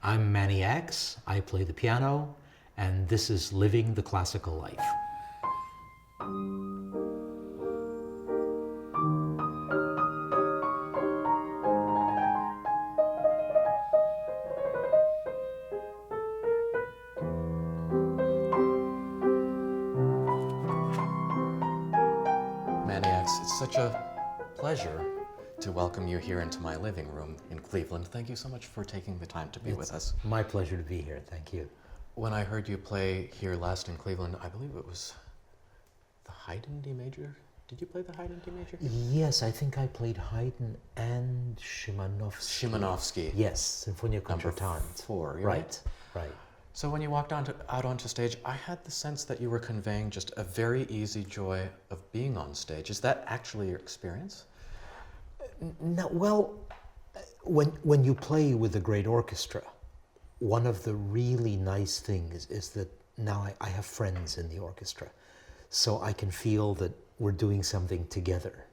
I'm Manny Ax, I play the piano, and this is Living the Classical Life. Manny Ax, it's such a pleasure to welcome you here into my living room in Cleveland. Thank you so much for taking the time to be with us. My pleasure to be here, thank you. When I heard you play here last in Cleveland, I believe it was the Haydn D major. Did you play the Haydn D major? Yes, I think I played Haydn and Szymanowski. Szymanowski. Yes, Sinfonia Concertante. Number 4, right, right. So when you walked out onto stage, I had the sense that you were conveying just a very easy joy of being on stage. Is that actually your experience? No, well, when you play with a great orchestra, one of the really nice things is that now I have friends in the orchestra, so I can feel that we're doing something together,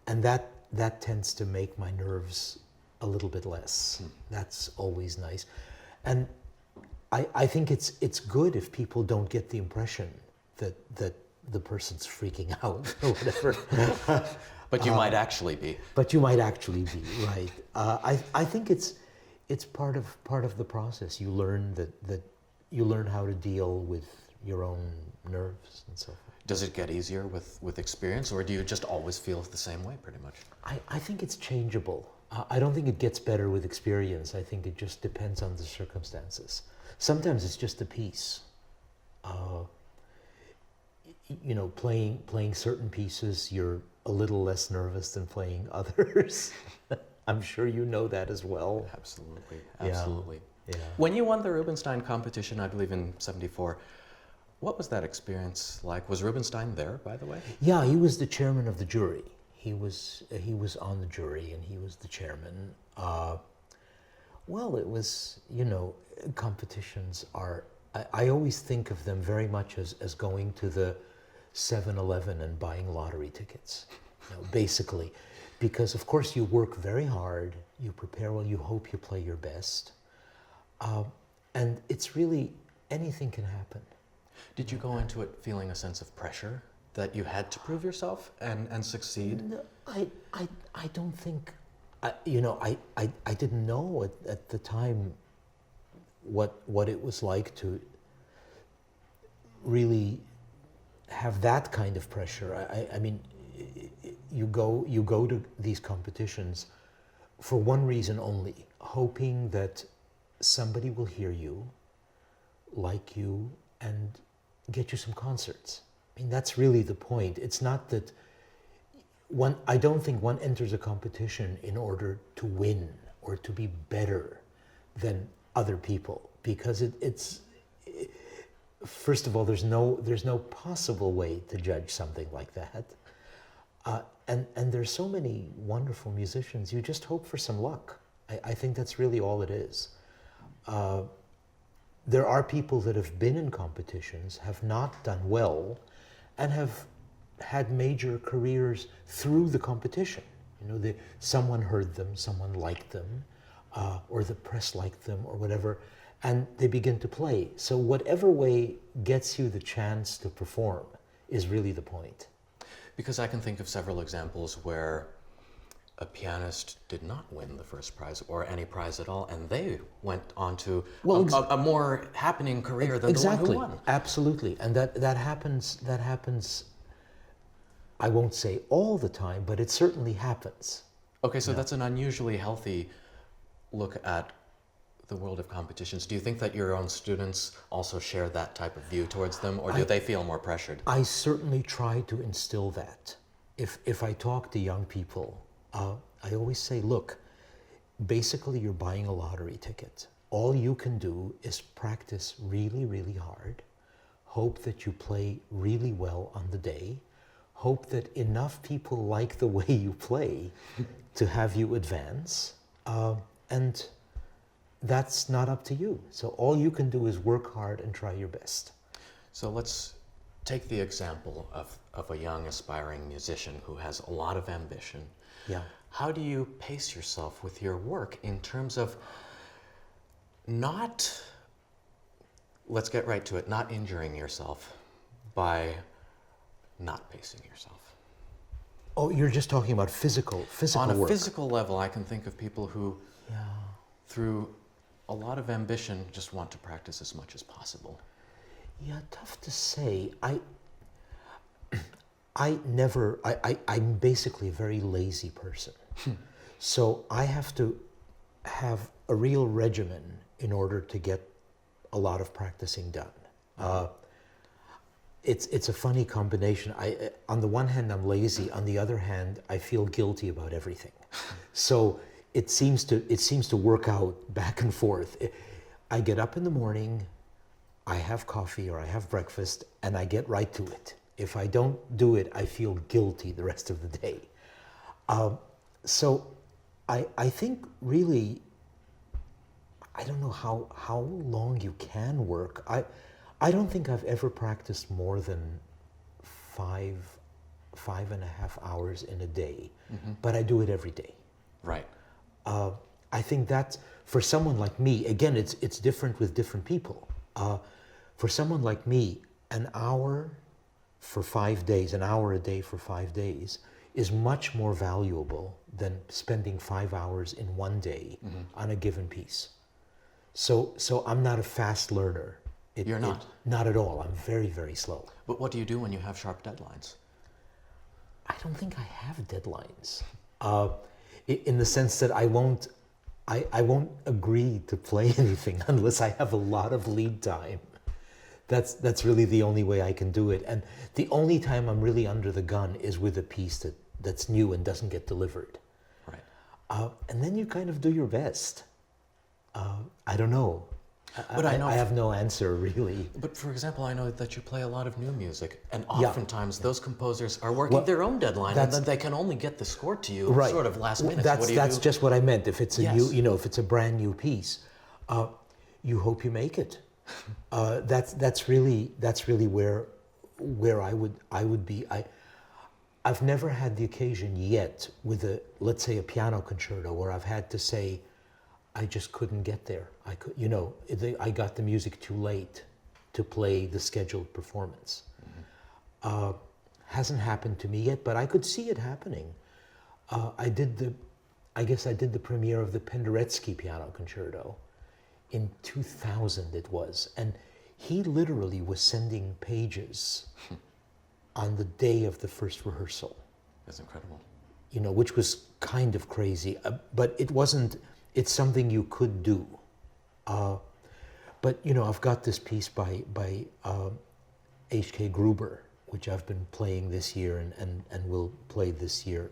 and that tends to make my nerves a little bit less. That's always nice, and I think it's good if people don't get the impression that the person's freaking out or whatever. But you might actually be. But you might actually be, right. I think it's part of the process. You learn that you learn how to deal with your own nerves and so forth. Does it get easier with experience, or do you just always feel the same way pretty much? I think it's changeable. I don't think it gets better with experience. I think it just depends on the circumstances. Sometimes it's just a piece. You know, playing certain pieces, you're a little less nervous than playing others. I'm sure you know that as well. Absolutely, absolutely. Yeah. When you won the Rubinstein competition, I believe in '74, what was that experience like? Was Rubinstein there, by the way? Yeah, he was the chairman of the jury. He was on the jury and he was the chairman. Well, it was, you know, competitions are, I always think of them very much as going to the 7-Eleven and buying lottery tickets, you know, basically, because of course you work very hard, you prepare well, you hope you play your best, and it's really, anything can happen. Did you go into it feeling a sense of pressure that you had to prove yourself and succeed? No, I don't think, you know, I didn't know at the time what it was like to really have that kind of pressure. I mean, you go to these competitions for one reason only, hoping that somebody will hear you, like you, and get you some concerts. I mean, that's really the point. It's not that I don't think one enters a competition in order to win or to be better than other people, because it's first of all, there's no possible way to judge something like that, and there's so many wonderful musicians. You just hope for some luck. I think that's really all it is. There are people that have been in competitions, have not done well, and have had major careers through the competition. You know, someone heard them, someone liked them, or the press liked them, or whatever, and they begin to play. So whatever way gets you the chance to perform is really the point. Because I can think of several examples where a pianist did not win the first prize or any prize at all, and they went on to a more happening career than the one who won. Absolutely, and that happens. I won't say all the time, but it certainly happens. Okay, so that's an unusually healthy look at the world of competitions. Do you think that your own students also share that type of view towards them, or do they feel more pressured? I certainly try to instill that. If I talk to young people, I always say, look, basically you're buying a lottery ticket. All you can do is practice really, really hard, hope that you play really well on the day, hope that enough people like the way you play to have you advance, and that's not up to you. So all you can do is work hard and try your best. So let's take the example of a young aspiring musician who has a lot of ambition. Yeah. How do you pace yourself with your work in terms of Not, let's get right to it, not injuring yourself by not pacing yourself. Oh, you're just talking about physical On a work. physical level, I can think of people who, through a lot of ambition, just want to practice as much as possible. Yeah, tough to say. I'm basically a very lazy person. So I have to have a real regimen in order to get a lot of practicing done. It's a funny combination. On the one hand, I'm lazy. On the other hand, I feel guilty about everything. So it seems to work out back and forth. I get up in the morning, I have coffee or I have breakfast, and I get right to it. If I don't do it, I feel guilty the rest of the day. So I think really, I don't know how long you can work. I don't think I've ever practiced more than 5.5 hours in a day, but I do it every day. Right. I think that for someone like me, again, it's different with different people. For someone like me, an hour for 5 days, an hour a day for 5 days, is much more valuable than spending 5 hours in one day on a given piece. So I'm not a fast learner. You're not? Not at all. I'm very, very slow. But what do you do when you have sharp deadlines? I don't think I have deadlines. In the sense that I won't agree to play anything unless I have a lot of lead time. That's really the only way I can do it. And the only time I'm really under the gun is with a piece that's new and doesn't get delivered. Right. And then you kind of do your best. I don't know. But I have no answer, really. But for example, I know that you play a lot of new music, and oftentimes those composers are working their own deadline, and then they can only get the score to you sort of last minute. That's just what I meant. If it's a new, if it's a brand new piece, you hope you make it. That's really where I would be. I've never had the occasion yet with let's say a piano concerto where I've had to say, I just couldn't get there. I got the music too late to play the scheduled performance. Hasn't happened to me yet, but I could see it happening. I did the premiere of the Penderecki piano concerto in 2000 it was, and he literally was sending pages on the day of the first rehearsal. That's incredible. Which was kind of crazy, but it wasn't. It's something you could do. But I've got this piece by H.K. Gruber, which I've been playing this year and will play this year,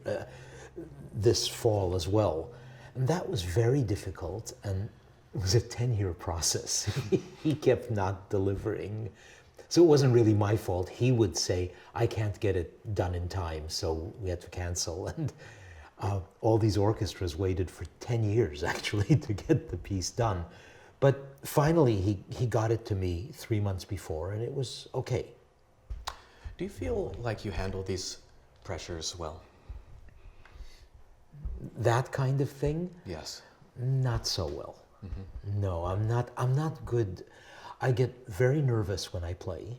this fall as well. And that was very difficult, and it was a 10-year process. He kept not delivering. So it wasn't really my fault. He would say, I can't get it done in time, so we had to cancel. And all these orchestras waited for 10 years, actually, to get the piece done. But finally, he got it to me 3 months before, and it was okay. Do you feel like you handle these pressures well? That kind of thing? Yes. Not so well. No, I'm not good. I get very nervous when I play.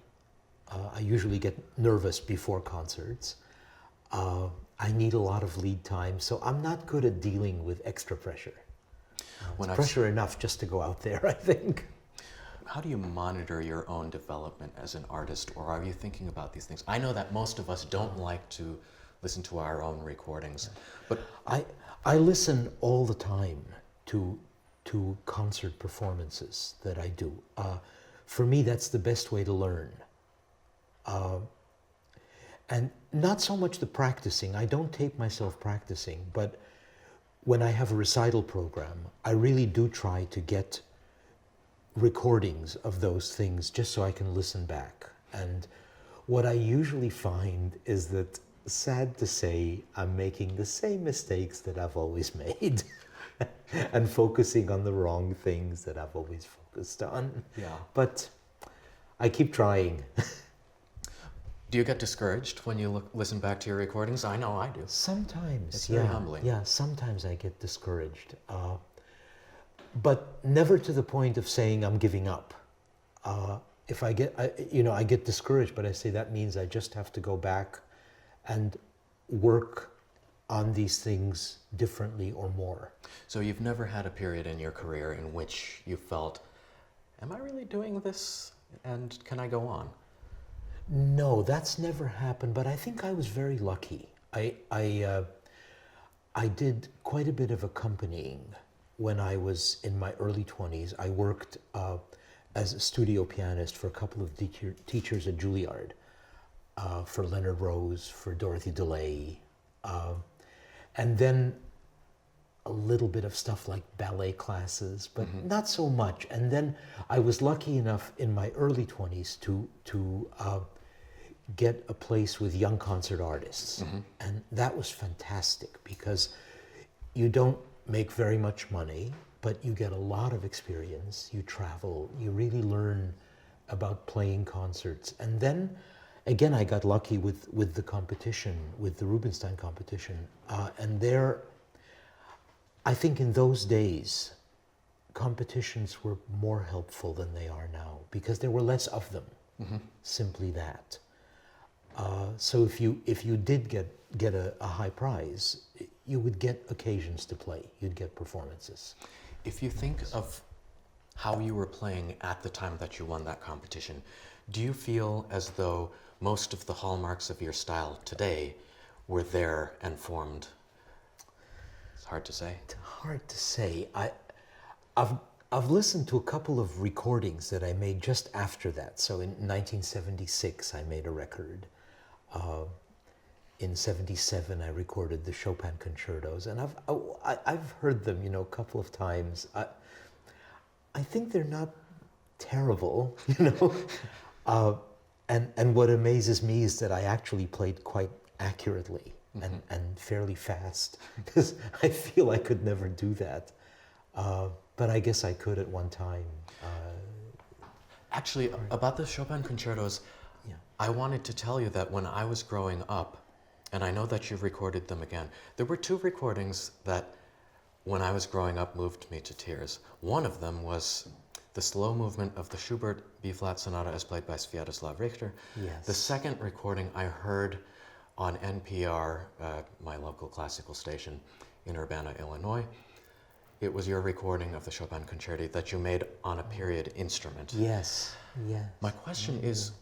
I usually get nervous before concerts. I need a lot of lead time, so I'm not good at dealing with extra pressure. It's pressure enough just to go out there, I think. How do you monitor your own development as an artist, or are you thinking about these things? I know that most of us don't like to listen to our own recordings, but I listen all the time to concert performances that I do. For me, that's the best way to learn. And not so much the practicing. I don't tape myself practicing, but when I have a recital program, I really do try to get recordings of those things just so I can listen back. And what I usually find is that, sad to say, I'm making the same mistakes that I've always made and focusing on the wrong things that I've always focused on. Yeah. But I keep trying. Do you get discouraged when you listen back to your recordings? I know I do. Sometimes, it's very humbling. Yeah, sometimes I get discouraged. but never to the point of saying I'm giving up. If I get discouraged, but I say that means I just have to go back and work on these things differently or more. So you've never had a period in your career in which you felt, am I really doing this and can I go on? No, that's never happened, but I think I was very lucky. I did quite a bit of accompanying when I was in my early 20s. I worked as a studio pianist for a couple of teachers at Juilliard, for Leonard Rose, for Dorothy DeLay, and then a little bit of stuff like ballet classes, but not so much. And then I was lucky enough in my early 20s to get a place with young concert artists. And that was fantastic because you don't make very much money, but you get a lot of experience. You travel, you really learn about playing concerts. And then again, I got lucky with the competition, with the Rubinstein competition. And there, I think in those days, competitions were more helpful than they are now because there were less of them, simply that. So if you did get a high prize, you would get occasions to play, you'd get performances. If you think of how you were playing at the time that you won that competition, do you feel as though most of the hallmarks of your style today were there and formed? It's hard to say. It's hard to say. I've listened to a couple of recordings that I made just after that. So in 1976, I made a record. In 77, I recorded the Chopin concertos, and I've heard them, a couple of times. I think they're not terrible, And what amazes me is that I actually played quite accurately and fairly fast, because I feel I could never do that. But I guess I could at one time. Actually, about the Chopin concertos, I wanted to tell you that when I was growing up, and I know that you've recorded them again, there were two recordings that, when I was growing up, moved me to tears. One of them was the slow movement of the Schubert B-flat Sonata as played by Sviatoslav Richter. Yes. The second recording I heard on NPR, my local classical station in Urbana, Illinois. It was your recording of the Chopin concerti that you made on a period instrument. Yes, yes. My question is...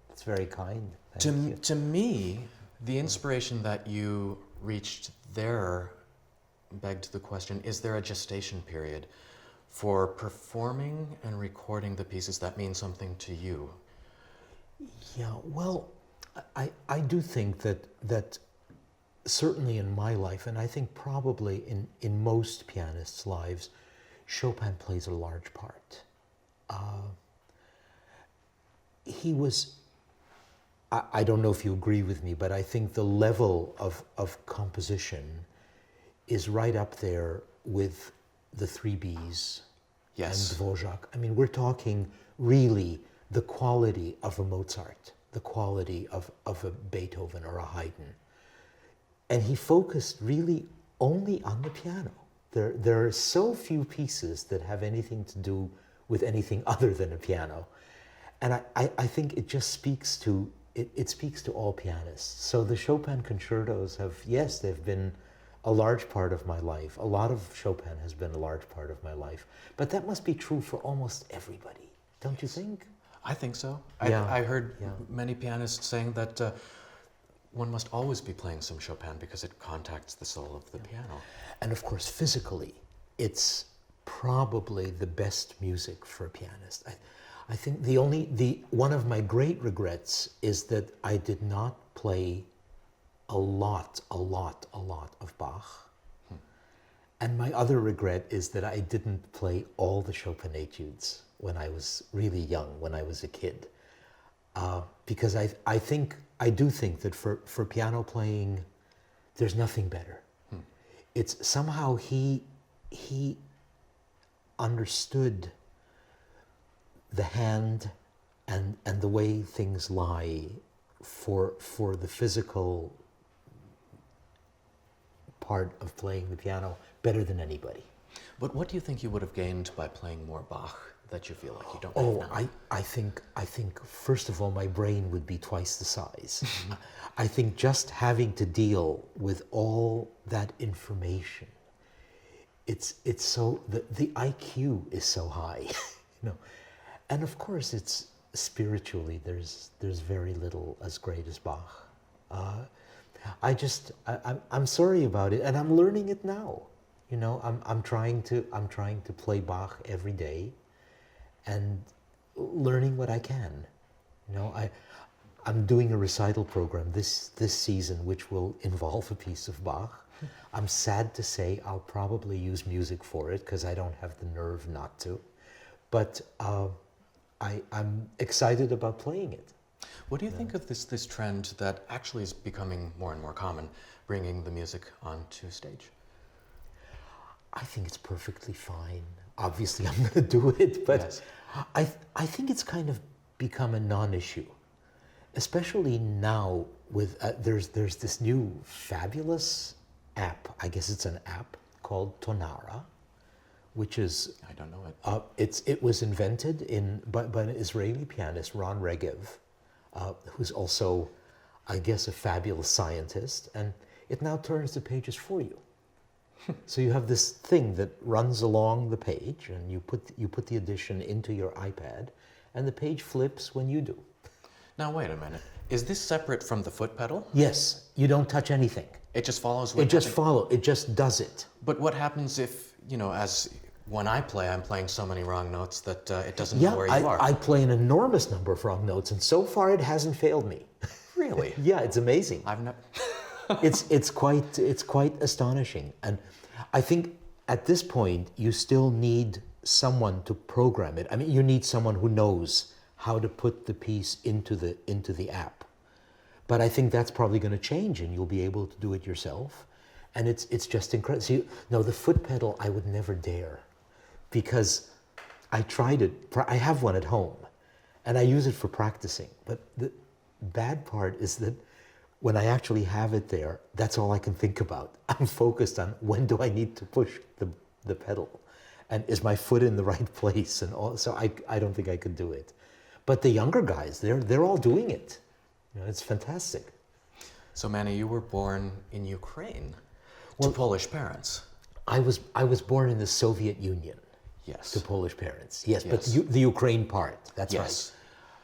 It's very kind. To me, the inspiration that you reached there begged the question, is there a gestation period for performing and recording the pieces that mean something to you? Yeah, well, I do think that certainly in my life, and I think probably in most pianists' lives, Chopin plays a large part. He was, I don't know if you agree with me, but I think the level of composition is right up there with the three Bs and Dvorak. I mean, we're talking really the quality of a Mozart, the quality of a Beethoven or a Haydn. And he focused really only on the piano. There are so few pieces that have anything to do with anything other than a piano. And I think it just speaks to, it speaks to all pianists. So the Chopin concertos have, yes, they've been a large part of my life. A lot of Chopin has been a large part of my life. But that must be true for almost everybody, don't you think? I think so. Yeah. I heard many pianists saying that one must always be playing some Chopin because it contacts the soul of the piano. And of course, physically, it's probably the best music for a pianist. I think one of my great regrets is that I did not play a lot of Bach. And my other regret is that I didn't play all the Chopin etudes when I was really young, when I was a kid. Because I do think that for piano playing, there's nothing better. It's somehow he understood the hand and the way things lie for the physical part of playing the piano better than anybody. But what do you think you would have gained by playing more Bach that you feel like you don't have now? I think first of all, my brain would be twice the size. I think just having to deal with all that information, it's so, the IQ is so high, you know. And of course, it's spiritually, there's very little as great as Bach. I'm sorry about it, and I'm learning it now. You know, I'm trying to play Bach every day, and learning what I can. You know, I'm doing a recital program this season, which will involve a piece of Bach. I'm sad to say I'll probably use music for it because I don't have the nerve not to, but I'm excited about playing it. What do you think of this trend that actually is becoming more and more common, bringing the music onto stage? I think it's perfectly fine. Obviously, I'm going to do it, but yes. I think it's kind of become a non-issue, especially now with there's this new fabulous app. I guess it's an app called Tonara, which is I don't know it. It was invented by an Israeli pianist, Ron Regev, who's also, I guess, a fabulous scientist, and it now turns the pages for you. So you have this thing that runs along the page, and you put the edition into your iPad, and the page flips when you do. Now wait a minute. Is this separate from the foot pedal? Yes, you don't touch anything. It just follows. It just does it. But what happens if, you know, when I play, I'm playing so many wrong notes that it doesn't know where you are? I play an enormous number of wrong notes, and so far it hasn't failed me. Really? Yeah, it's amazing. I've never. It's quite astonishing, and I think at this point you still need someone to program it. I mean, you need someone who knows how to put the piece into the app. But I think that's probably going to change, and you'll be able to do it yourself, and it's just incredible. See, no, the foot pedal I would never dare, because I tried it. I have one at home, and I use it for practicing. But the bad part is that when I actually have it there, that's all I can think about. I'm focused on when do I need to push the pedal, and is my foot in the right place, and all. So I don't think I could do it. But the younger guys, they're all doing it. You know, it's fantastic. So Manny, you were born in Ukraine to Polish parents. I was born in the Soviet Union. Yes. To Polish parents. Yes, but the Ukraine part. That's yes.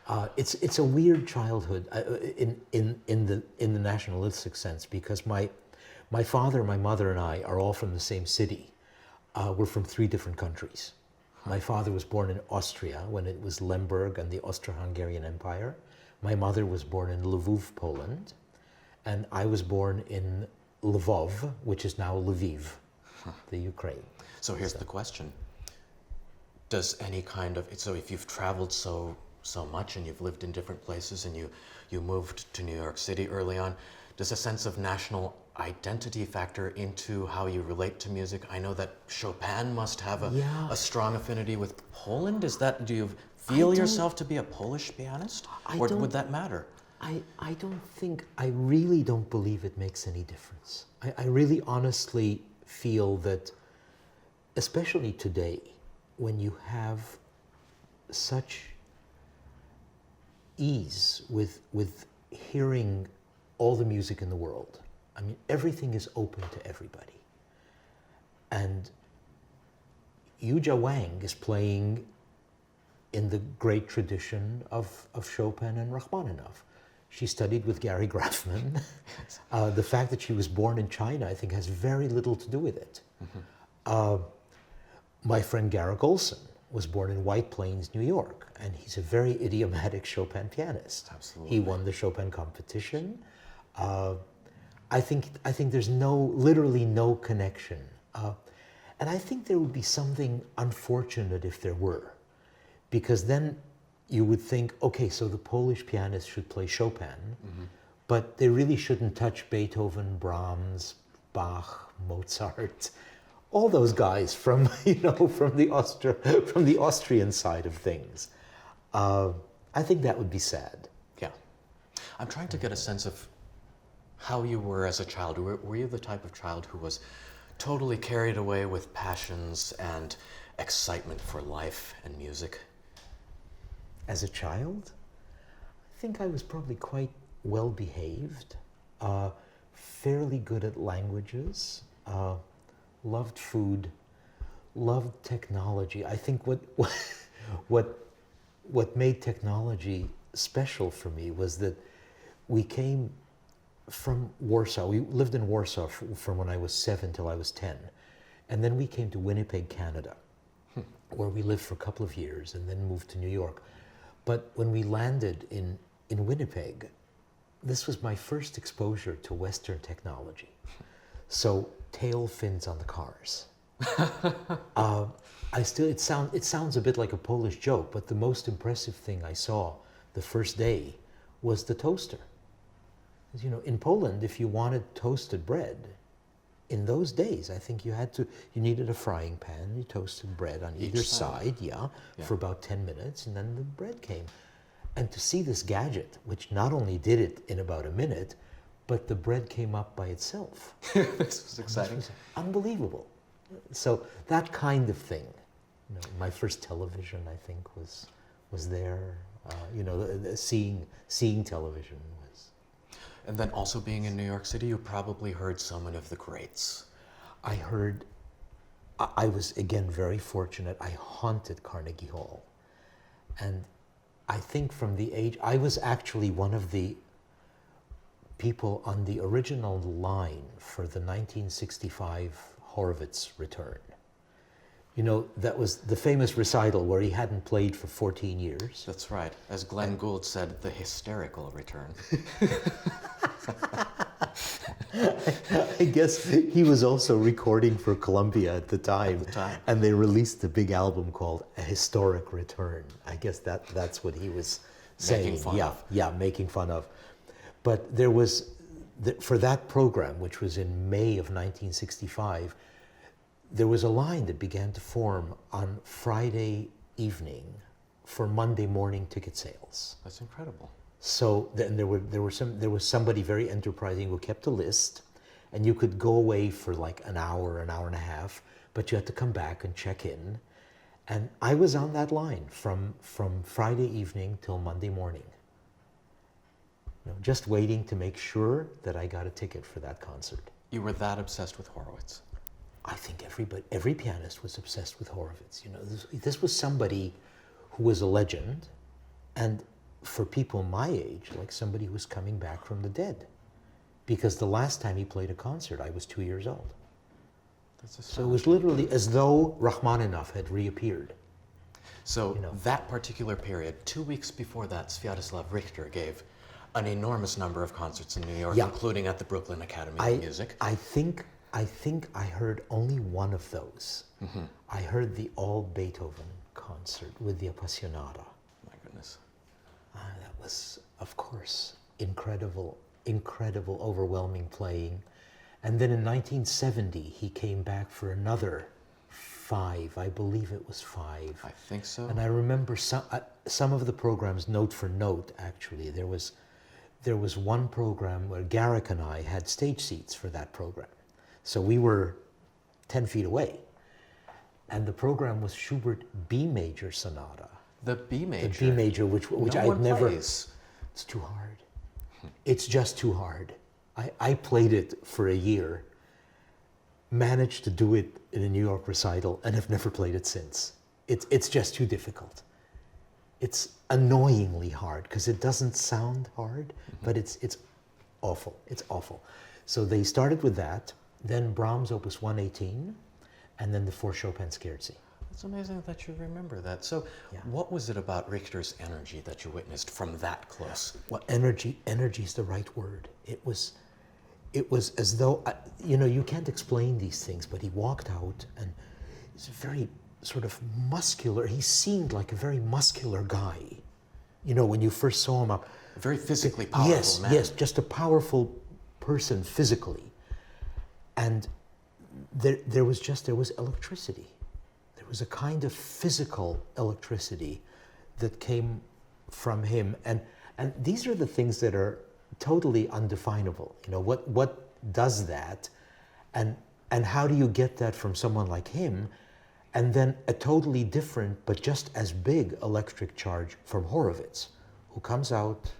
right. It's a weird childhood in the nationalistic sense, because my father, my mother, and I are all from the same city. We're from 3 different countries. My father was born in Austria when it was Lemberg and the Austro-Hungarian Empire. My mother was born in Lvov, Poland, and I was born in Lvov, which is now Lviv, the Ukraine. So here's the question: does any kind of if you've traveled so much and you've lived in different places and you moved to New York City early on, does a sense of national identity factor into how you relate to music? I know that Chopin must have a strong affinity with Poland. Do you feel yourself to be a Polish pianist? Or would that matter? I really don't believe it makes any difference. I really honestly feel that, especially today, when you have such ease with hearing all the music in the world. I mean, everything is open to everybody. And Yuja Wang is playing in the great tradition of Chopin and Rachmaninoff. She studied with Gary Grafman. The fact that she was born in China, I think, has very little to do with it. Mm-hmm. My friend Garrick Olson was born in White Plains, New York, and he's a very idiomatic Chopin pianist. Absolutely. He won the Chopin competition. I think there's literally no connection. And I think there would be something unfortunate if there were, because then you would think, okay, so the Polish pianist should play Chopin, mm-hmm. but they really shouldn't touch Beethoven, Brahms, Bach, Mozart, all those guys from the Austrian side of things. I think that would be sad. Yeah, I'm trying to get a sense of how you were as a child. Were you the type of child who was totally carried away with passions and excitement for life and music? As a child, I think I was probably quite well behaved, fairly good at languages, loved food, loved technology. I think what made technology special for me was that we came from Warsaw. We lived in Warsaw from when I was 7 till I was 10. And then we came to Winnipeg, Canada, where we lived for a couple of years and then moved to New York. But when we landed in Winnipeg, this was my first exposure to Western technology. So tail fins on the cars. It sounds a bit like a Polish joke, but the most impressive thing I saw the first day was the toaster. You know, in Poland, if you wanted toasted bread, in those days, I think you needed a frying pan, you toasted bread on either side, for about 10 minutes, and then the bread came. And to see this gadget, which not only did it in about a minute, but the bread came up by itself. This was exciting. This was unbelievable. So that kind of thing. You know, my first television, I think, was there. Seeing television was. And then also being in New York City, you probably heard so many of the greats. I was, again, very fortunate. I haunted Carnegie Hall. And I think from the age, I was actually one of the people on the original line for the 1965 Horowitz return. You know, that was the famous recital where he hadn't played for 14 years. That's right. As Glenn Gould said, the hysterical return. I guess he was also recording for Columbia at the time. And they released a big album called A Historic Return. I guess that's what he was saying. Making fun of. But there was, for that program, which was in May of 1965, there was a line that began to form on Friday evening for Monday morning ticket sales. That's incredible. So then there was somebody very enterprising who kept a list, and you could go away for like an hour and a half, but you had to come back and check in. And I was on that line from Friday evening till Monday morning. You know, just waiting to make sure that I got a ticket for that concert. You were that obsessed with Horowitz? I think every pianist was obsessed with Horowitz. You know, this was somebody who was a legend, and for people my age, like somebody who was coming back from the dead. Because the last time he played a concert, I was 2 years old. So it was literally as though Rachmaninoff had reappeared. So that particular period, 2 weeks before that, Sviatoslav Richter gave an enormous number of concerts in New York, including at the Brooklyn Academy of Music. I think I heard only one of those. Mm-hmm. I heard the all Beethoven concert with the Appassionata. My goodness. That was, of course, incredible, overwhelming playing. And then in 1970, he came back for another 5. I believe it was 5. I think so. And I remember some of the programs, note for note, actually. There was one program where Garrick and I had stage seats for that program. So we were 10 feet away. And the program was Schubert B major sonata. The B major? The B major, which no I'd never... Plays. It's too hard. It's just too hard. I played it for a year, managed to do it in a New York recital, and have never played it since. It's just too difficult. It's annoyingly hard, because it doesn't sound hard, but it's awful. It's awful. So they started with that, then Brahms' Opus 118, and then the 4 Chopin Scherzi. It's amazing that you remember that. So what was it about Richter's energy that you witnessed from that close? Well, energy is the right word. It was as though, you can't explain these things, but he walked out and he's very sort of muscular. He seemed like a very muscular guy. You know, when you first saw him up. A very physically powerful man. Yes, just a powerful person physically. And there was electricity. There was a kind of physical electricity that came from him. And these are the things that are totally undefinable. You know, what does that? And And how do you get that from someone like him? And then a totally different, but just as big electric charge from Horowitz, who comes out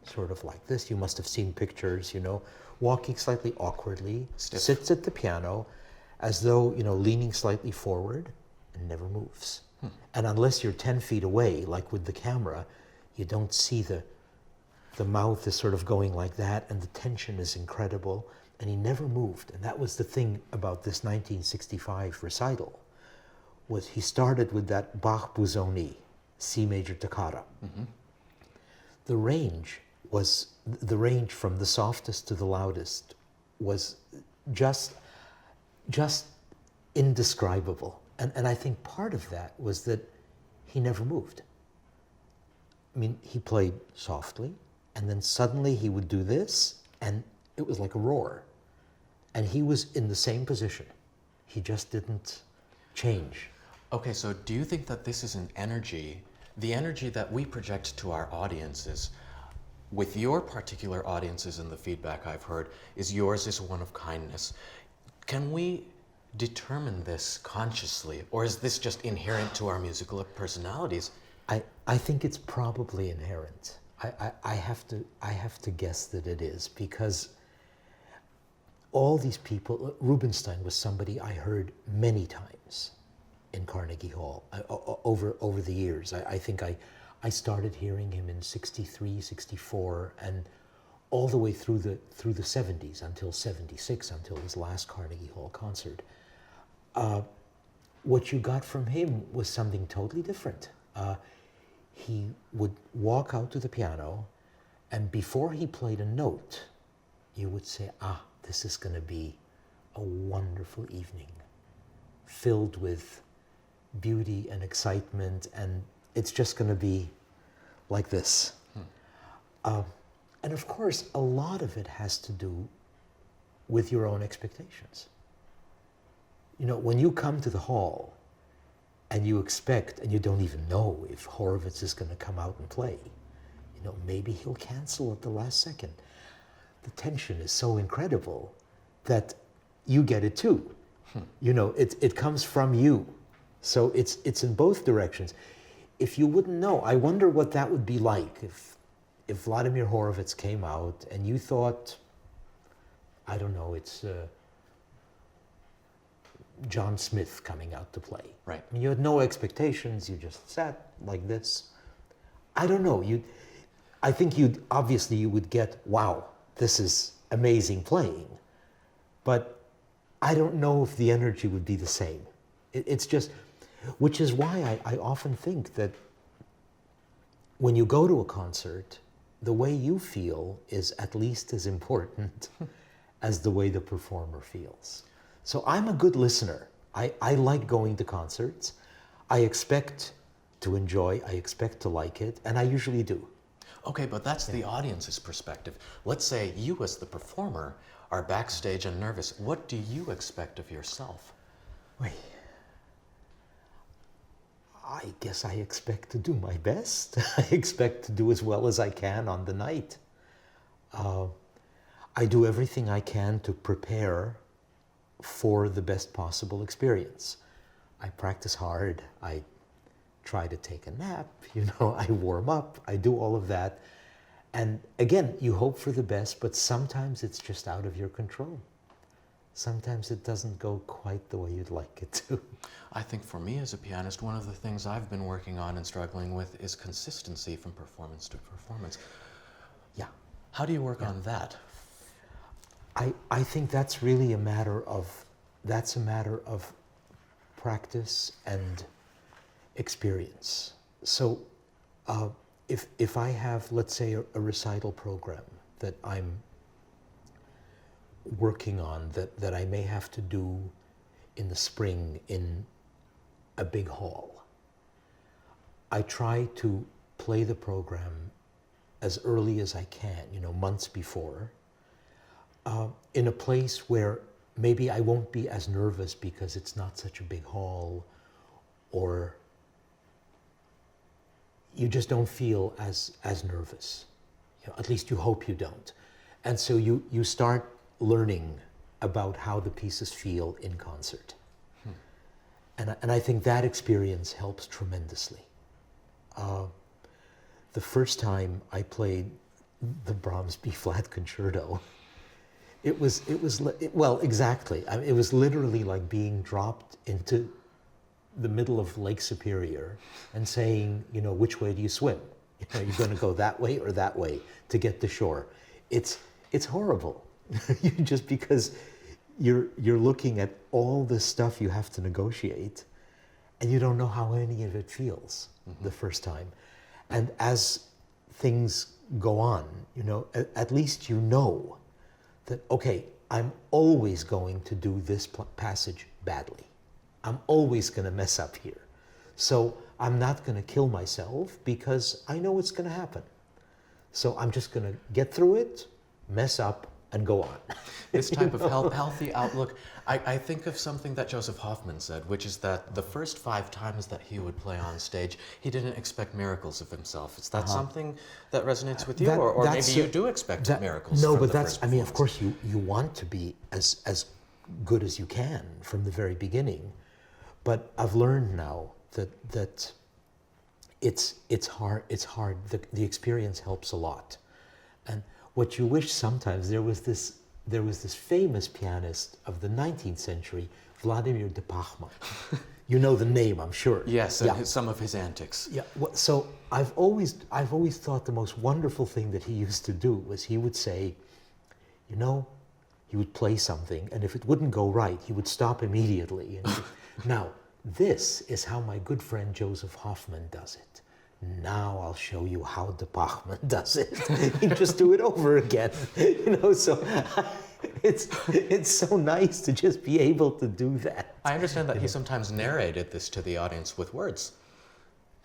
sort of like this. You must have seen pictures, you know, walking slightly awkwardly, sits at the piano as though, you know, leaning slightly forward and never moves. And unless you're 10 feet away, like with the camera, you don't see the mouth is sort of going like that, and the tension is incredible, and he never moved. And that was the thing about this 1965 recital, was he started with that Bach Busoni, C major toccata. The range from the softest to the loudest was just indescribable. And I think part of that was that he never moved. I mean, he played softly, and then suddenly he would do this, and it was like a roar. And he was in the same position. He just didn't change. Okay, so do you think that this is an energy, the energy that we project to our audiences, with your particular audiences and the feedback I've heard, is yours is one of kindness? Can we determine this consciously, or is this just inherent to our musical personalities? I think it's probably inherent. I have to guess that it is, because all these people, Rubinstein was somebody I heard many times in Carnegie Hall over the years. I think I started hearing him in 63, 64, and all the way through the 70s until 76, until his last Carnegie Hall concert. What you got from him was something totally different. He would walk out to the piano, and before he played a note, you would say, this is going to be a wonderful evening, filled with beauty and excitement, and it's just going to be like this. And of course, a lot of it has to do with your own expectations. You know, when you come to the hall and you expect, and you don't even know if Horowitz is going to come out and play, you know, maybe he'll cancel at the last second. The tension is so incredible that you get it too. You know, it comes from you. So it's in both directions. If you wouldn't know, I wonder what that would be like if Vladimir Horowitz came out and you thought, I don't know, it's John Smith coming out to play. Right. I mean, you had no expectations, you just sat like this. I don't know, I think you would get, wow, this is amazing playing. But I don't know if the energy would be the same. It's just, which is why I often think that when you go to a concert, the way you feel is at least as important as the way the performer feels. So I'm a good listener. I like going to concerts. I expect to enjoy, I expect to like it, and I usually do. Okay, but that's the audience's perspective. Let's say you as the performer are backstage and nervous. What do you expect of yourself? Wait. I guess I expect to do my best. I expect to do as well as I can on the night. I do everything I can to prepare for the best possible experience. I practice hard. I try to take a nap, you know, I warm up, I do all of that. And again, you hope for the best, but sometimes it's just out of your control. Sometimes it doesn't go quite the way you'd like it to. I think for me as a pianist, one of the things I've been working on and struggling with is consistency from performance to performance. Yeah. How do you work on that? I think that's really a matter of practice and experience. So if I have, let's say, a recital program that I'm working on that I may have to do in the spring in a big hall, I try to play the program as early as I can, you know, months before, in a place where maybe I won't be as nervous because it's not such a big hall, or you just don't feel as nervous. You know, at least you hope you don't. And so you start learning about how the pieces feel in concert. And I think that experience helps tremendously. The first time I played the Brahms B-flat concerto, it was exactly. I mean, it was literally like being dropped into the middle of Lake Superior and saying, you know, which way do you swim? You know, you're going to go that way or that way to get to shore. It's horrible, just because you're looking at all the stuff you have to negotiate, and you don't know how any of it feels the first time. And as things go on, you know, at least you know that, okay, I'm always going to do this passage badly. I'm always going to mess up here. So I'm not going to kill myself because I know it's going to happen. So I'm just going to get through it, mess up, and go on. This type of healthy outlook, I think of something that Joseph Hoffman said, which is that the first 5 times that he would play on stage, he didn't expect miracles of himself. Is that something that resonates with you? Or maybe you do expect miracles No, from but the that's, first I mean, of course you want to be as good as you can from the very beginning. But I've learned now that it's hard. The experience helps a lot. And what you wish sometimes, there was this famous pianist of the 19th century, Vladimir de Pachmann. You know the name, I'm sure. Yes, and some of his antics. Yeah. So I've always thought the most wonderful thing that he used to do was he would say, you know, he would play something, and if it wouldn't go right, he would stop immediately. And now, this is how my good friend Joseph Hoffman does it. Now I'll show you how de Pachmann does it. You just do it over again. You know, so it's so nice to just be able to do that. I understand that he sometimes narrated this to the audience with words.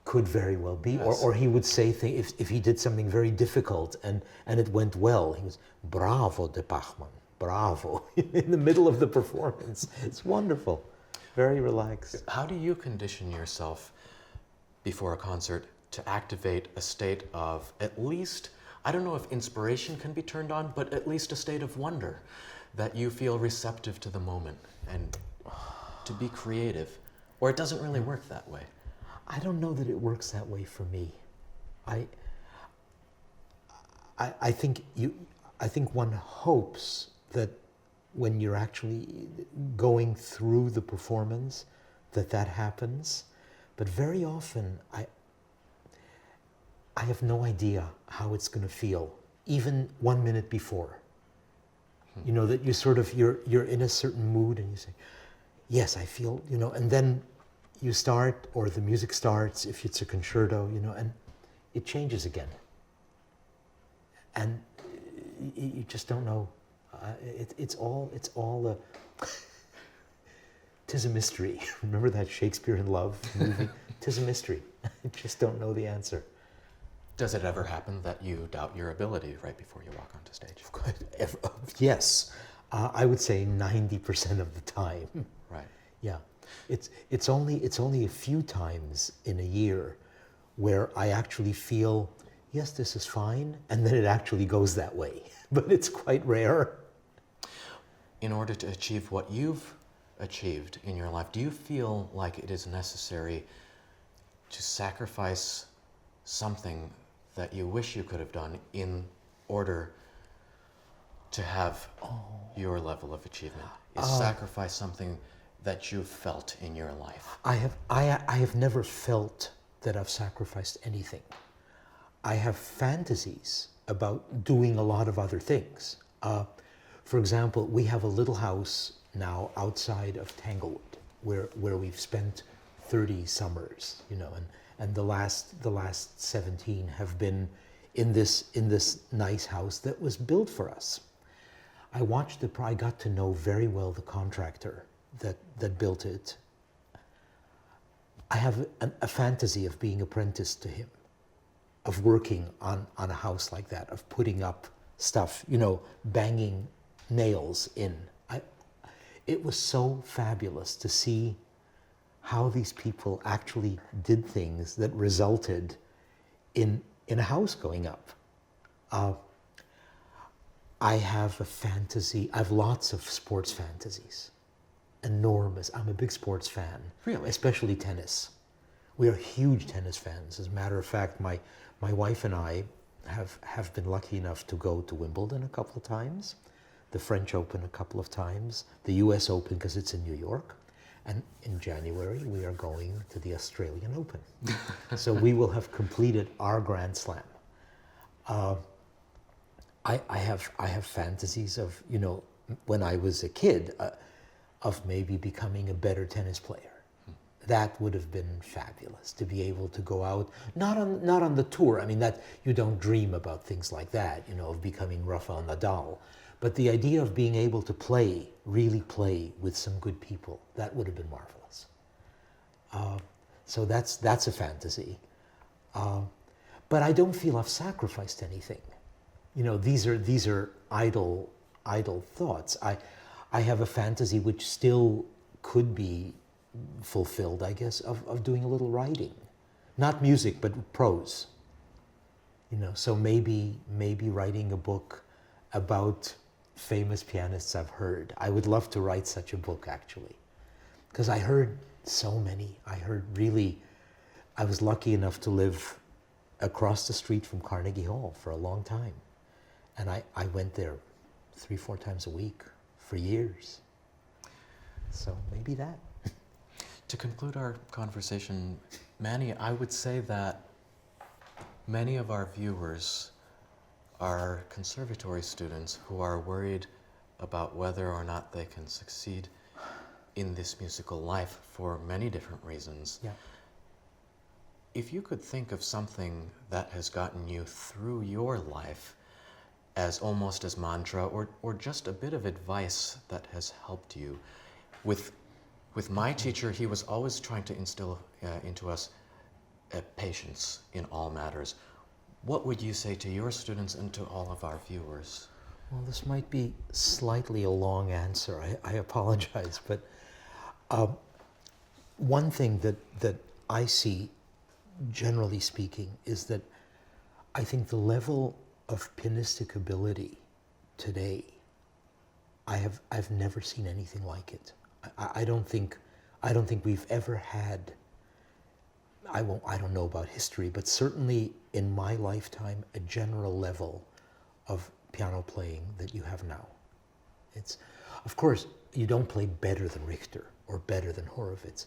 Could very well be. Yes. Or he would say things, if he did something very difficult and it went well, he was, bravo de Pachmann, bravo, in the middle of the performance. It's wonderful. Very relaxed. How do you condition yourself before a concert to activate a state of at least, I don't know if inspiration can be turned on, but at least a state of wonder, that you feel receptive to the moment and to be creative? Or it doesn't really work that way? I don't know that it works that way for me. I think one hopes that when you're actually going through the performance, that happens. But very often, I have no idea how it's going to feel, even 1 minute before. You know, that you're in a certain mood and you say, yes, I feel, you know, and then you start, or the music starts, if it's a concerto, you know, and it changes again. And you just don't know. It's all 'tis a mystery. Remember that Shakespeare in Love movie? 'Tis a mystery. I just don't know the answer. Does it ever happen that you doubt your ability right before you walk onto stage? Yes, I would say 90% of the time. Right. Yeah, it's only a few times in a year where I actually feel, yes, this is fine, and then it actually goes that way. But it's quite rare. In order to achieve what you've achieved in your life, do you feel like it is necessary to sacrifice something that you wish you could have done in order to have your level of achievement? Is sacrifice something that you've felt in your life? I have never felt that I've sacrificed anything. I have fantasies about doing a lot of other things. For example, we have a little house now outside of Tanglewood where we've spent 30 summers, you know, and the last 17 have been in this nice house that was built for us. I got to know very well the contractor that built it. I have a fantasy of being apprenticed to him, of working on a house like that, of putting up stuff, you know, banging nails in. It was so fabulous to see how these people actually did things that resulted in a house going up. I have a fantasy. I have lots of sports fantasies. Enormous. I'm a big sports fan. Really? Especially tennis. We are huge tennis fans. As a matter of fact, my wife and I have been lucky enough to go to Wimbledon a couple of times, the French Open a couple of times, the US Open because it's in New York, and in January we are going to the Australian Open. So we will have completed our Grand Slam. I have fantasies of, you know, when I was a kid, of maybe becoming a better tennis player. That would have been fabulous, to be able to go out, not on the tour. I mean, that you don't dream about things like that, you know, of becoming Rafael Nadal. But the idea of being able to play, really play with some good people, that would have been marvelous. So that's a fantasy. But I don't feel I've sacrificed anything. You know, these are idle thoughts. I have a fantasy which still could be fulfilled, I guess, of doing a little writing. Not music, but prose. You know, so maybe writing a book about famous pianists I've heard. I would love to write such a book, actually. Because I heard so many. I was lucky enough to live across the street from Carnegie Hall for a long time. And I went there 3-4 times a week for years. So maybe that. To conclude our conversation, Manny, I would say that many of our viewers are conservatory students who are worried about whether or not they can succeed in this musical life for many different reasons. Yeah. If you could think of something that has gotten you through your life as almost as mantra, or just a bit of advice that has helped you. With my teacher, he was always trying to instill into us patience in all matters. What would you say to your students and to all of our viewers? Well, this might be slightly a long answer. I apologize, but one thing that I see, generally speaking, is that I think the level of pianistic ability today, I've never seen anything like it. I don't think we've ever had. I don't know about history, but certainly in my lifetime, a general level of piano playing that you have now. It's, of course, you don't play better than Richter or better than Horowitz,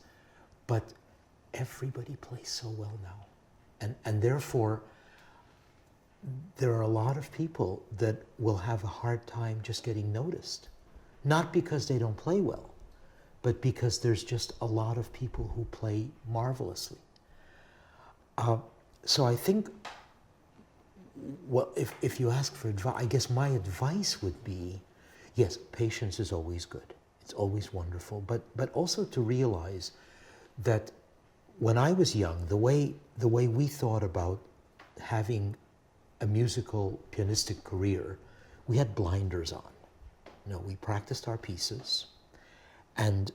but everybody plays so well now, and therefore there are a lot of people that will have a hard time just getting noticed, not because they don't play well, but because there's just a lot of people who play marvelously. So I think, well, if you ask for advice, I guess my advice would be, yes, patience is always good. It's always wonderful, but also to realize that when I was young, the way we thought about having a musical pianistic career, we had blinders on. You know, we practiced our pieces, and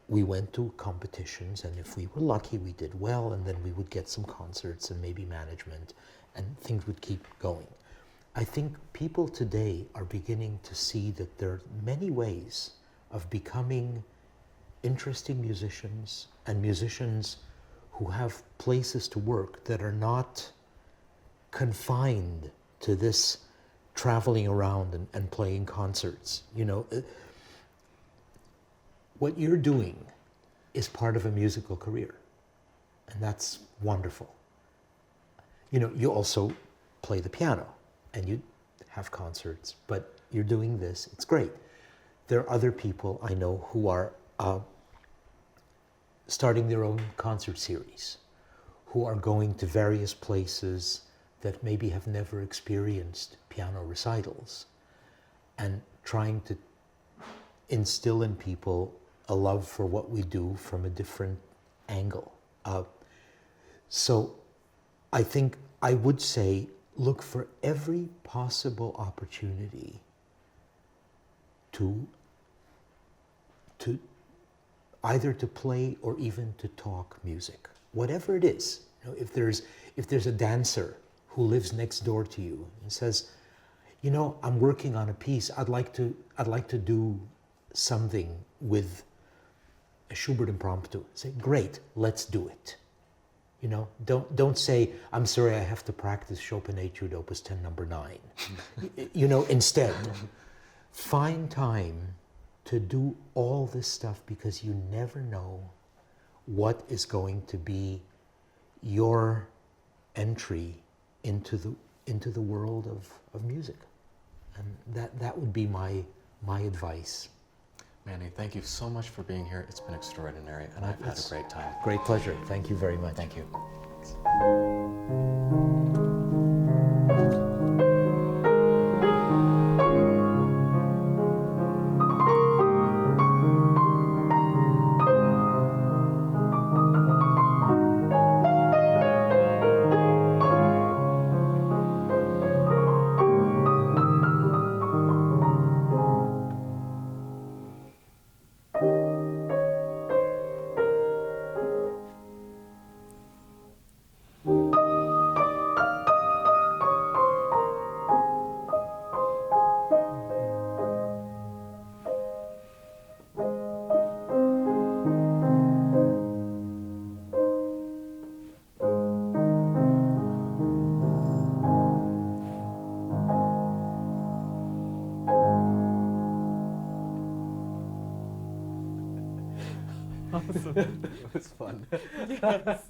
we went to competitions, and if we were lucky, we did well, and then we would get some concerts and maybe management, and things would keep going. I think people today are beginning to see that there are many ways of becoming interesting musicians, and musicians who have places to work that are not confined to this traveling around and playing concerts. You know, what you're doing is part of a musical career, and that's wonderful. You know, you also play the piano and you have concerts, but you're doing this, it's great. There are other people I know who are starting their own concert series, who are going to various places that maybe have never experienced piano recitals, and trying to instill in people a love for what we do from a different angle. So I think I would say, look for every possible opportunity to either to play or even to talk music, whatever it is. You know, if there's a dancer who lives next door to you and says, you know, I'm working on a piece. I'd like to do something with a Schubert impromptu. Say, great, let's do it. You know, don't say, I'm sorry, I have to practice Chopin Etude Opus 10 number 9. You know, instead, find time to do all this stuff, because you never know what is going to be your entry into the world of music. And that would be my advice. Manny, thank you so much for being here. It's been extraordinary, and I've had a great time. Great pleasure. Thank you very much. Thank you. Awesome. It was fun. Yes.